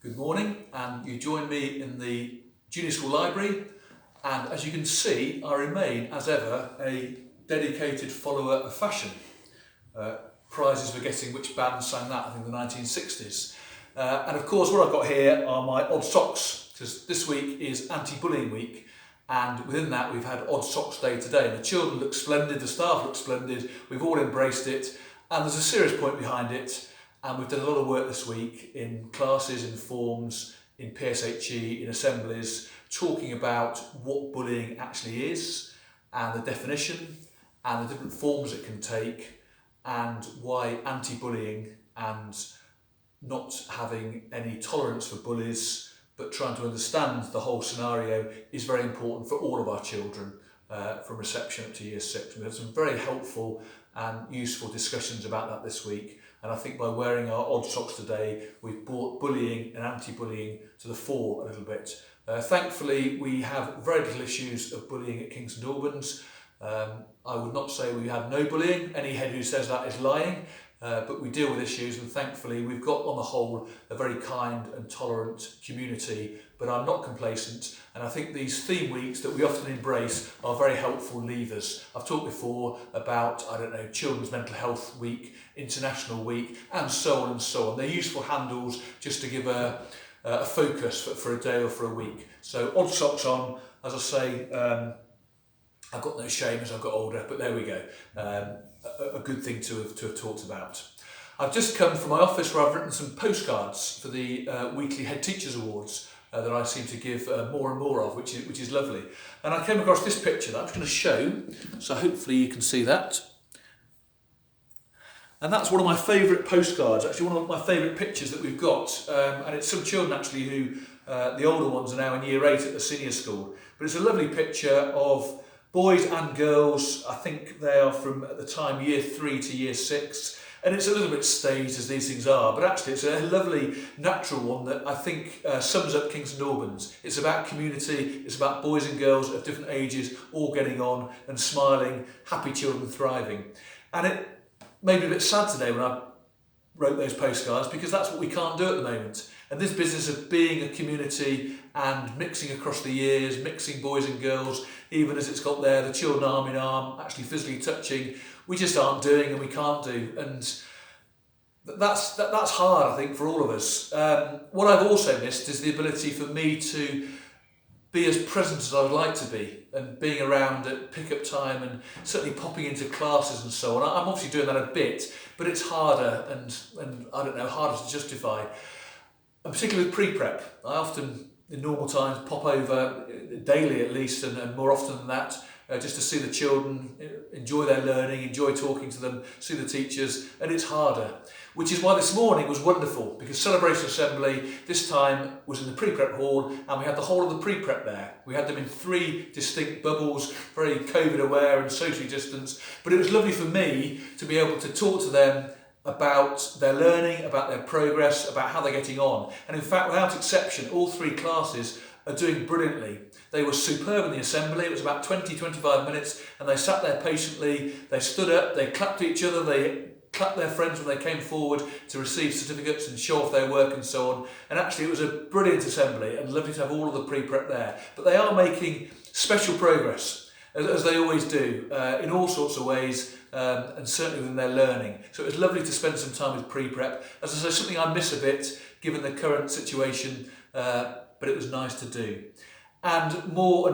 Good morning, and you join me in the junior school library, and as you can see, I remain, as ever, a dedicated follower of fashion. Prizes for guessing which band sang that, I think the 1960s. And of course what I've got here are my odd socks, because this week is anti-bullying week, and within that we've had odd socks day today, and the children look splendid, the staff look splendid, we've all embraced it, and there's a serious point behind it. And we've done a lot of work this week in classes, in forms, in PSHE, in assemblies, talking about what bullying actually is, and the definition, and the different forms it can take, and why anti-bullying and not having any tolerance for bullies, but trying to understand the whole scenario is very important for all of our children, from reception up to year 6. We had some very helpful and useful discussions about that this week. And I think by wearing our odd socks today, we've brought bullying and anti-bullying to the fore a little bit. Thankfully, we have very little issues of bullying at Kingston Albans. I would not say we have no bullying. Any head who says that is lying. But we deal with issues, and thankfully we've got on the whole a very kind and tolerant community, but I'm not complacent, and I think these theme weeks that we often embrace are very helpful levers. I've talked before about, Children's Mental Health Week, International Week, and so on and so on. They're useful handles just to give a focus for a day or for a week. So odd socks on, as I say, I've got no shame as I've got older, but there we go. A good thing to have talked about. I've just come from my office where I've written some postcards for the weekly Head Teachers Awards that I seem to give more and more of, which is lovely. And I came across this picture that I'm just going to show, so hopefully you can see that. And that's one of my favourite postcards, actually one of my favourite pictures that we've got. And it's some children actually who, the older ones are now in year 8 at the senior school. But it's a lovely picture of boys and girls. I think they are from, at the time, year 3 to year 6. And it's a little bit staged, as these things are, but actually it's a lovely, natural one that I think sums up Kingston Albans. It's about community, it's about boys and girls of different ages all getting on and smiling, happy children thriving. And it made me a bit sad today when I wrote those postcards, because that's what we can't do at the moment. And this business of being a community and mixing across the years, mixing boys and girls, even as it's got there, the children arm in arm, actually physically touching, we just aren't doing and we can't do. And that's hard, I think, for all of us. What I've also missed is the ability for me to be as present as I would like to be, and being around at pick-up time and certainly popping into classes and so on. I'm obviously doing that a bit, but it's harder and harder to justify. And particularly with pre-prep, I often, in normal times, pop over daily at least, and more often than that, just to see the children, enjoy their learning, enjoy talking to them, see the teachers, and it's harder. Which is why this morning was wonderful, because Celebration Assembly this time was in the pre-prep hall, and we had the whole of the pre-prep there. We had them in 3 distinct bubbles, very COVID aware and socially distanced, but it was lovely for me to be able to talk to them about their learning, about their progress, about how they're getting on. And in fact, without exception, all 3 classes are doing brilliantly. They were superb in the assembly. It was about 20-25 minutes, and they sat there patiently, they stood up, they clapped each other, they clapped their friends when they came forward to receive certificates and show off their work and so on. And actually it was a brilliant assembly, and lovely to have all of the pre-prep there. But they are making special progress, as they always do, in all sorts of ways, and certainly within their learning. So it was lovely to spend some time with pre-prep. As I say, something I miss a bit given the current situation, but it was nice to do. And more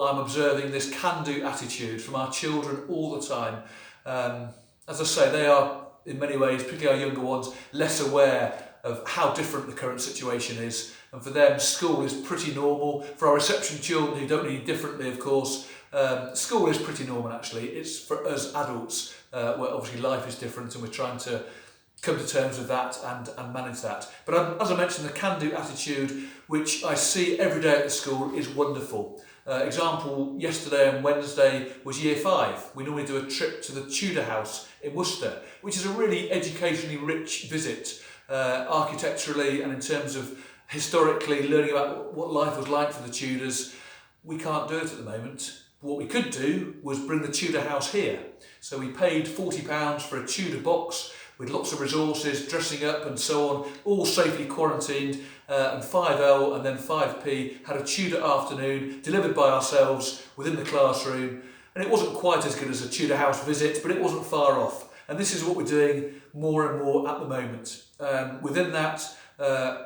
I'm observing this can-do attitude from our children all the time. As I say, they are, in many ways, particularly our younger ones, less aware of how different the current situation is. And for them, school is pretty normal. For our reception children who don't need differently, of course, school is pretty normal actually. It's for us adults, where obviously life is different, and we're trying to come to terms with that and manage that. But as I mentioned, the can-do attitude, which I see every day at the school, is wonderful. Example, yesterday and Wednesday was year 5. We normally do a trip to the Tudor House in Worcester, which is a really educationally rich visit, architecturally and in terms of historically, learning about what life was like for the Tudors. We can't do it at the moment. What we could do was bring the Tudor House here. So we paid £40 for a Tudor box, with lots of resources, dressing up and so on, all safely quarantined, and 5L and then 5P had a Tudor afternoon delivered by ourselves within the classroom, and it wasn't quite as good as a Tudor house visit, but it wasn't far off. And this is what we're doing more and more at the moment. Within that,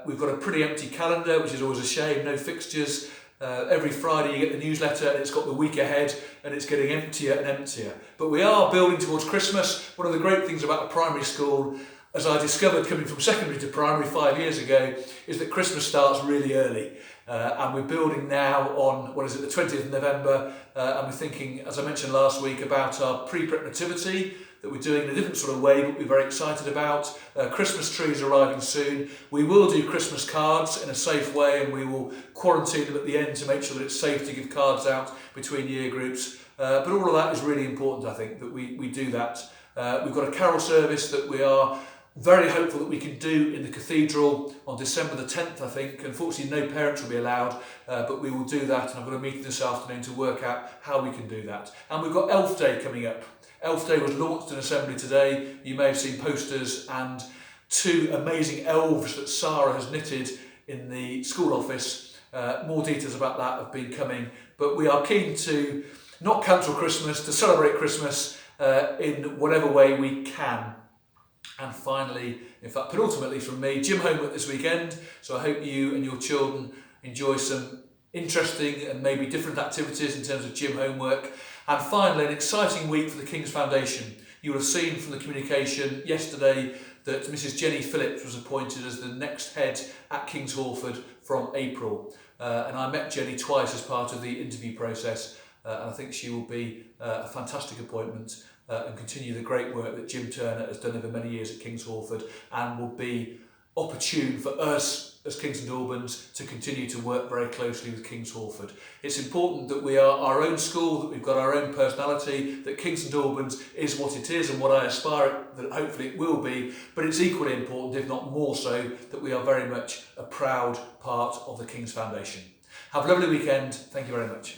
we've got a pretty empty calendar, which is always a shame, no fixtures. Every Friday you get the newsletter and it's got the week ahead and it's getting emptier and emptier. But we are building towards Christmas. One of the great things about a primary school, as I discovered coming from secondary to primary 5 years ago, is that Christmas starts really early. And we're building now on, the 20th of November, and we're thinking, as I mentioned last week, about our pre-prep nativity that we're doing in a different sort of way, but we're very excited about. Christmas trees arriving soon. We will do Christmas cards in a safe way, and we will quarantine them at the end to make sure that it's safe to give cards out between year groups. But all of that is really important, I think, that we do that. We've got a carol service that we are very hopeful that we can do in the cathedral on December the 10th, I think. Unfortunately, no parents will be allowed, but we will do that, and I've got a meeting this afternoon to work out how we can do that. And we've got Elf Day coming up. Elf Day was launched in Assembly today. You may have seen posters and 2 amazing elves that Sarah has knitted in the school office. More details about that have been coming, but we are keen to not cancel Christmas, to celebrate Christmas in whatever way we can. And finally, in fact, penultimately from me, gym homework this weekend. So I hope you and your children enjoy some interesting and maybe different activities in terms of gym homework. And finally, an exciting week for the King's Foundation. You will have seen from the communication yesterday that Mrs. Jenny Phillips was appointed as the next head at King's Horford from April. And I met Jenny twice as part of the interview process, and I think she will be a fantastic appointment and continue the great work that Jim Turner has done over many years at King's Horford, and will be opportune for us as Kings and Albans to continue to work very closely with King's Horford. It's important that we are our own school, that we've got our own personality, that Kings and Albans is what it is and what I aspire that hopefully it will be, but it's equally important, if not more so, that we are very much a proud part of the King's Foundation. Have a lovely weekend. Thank you very much.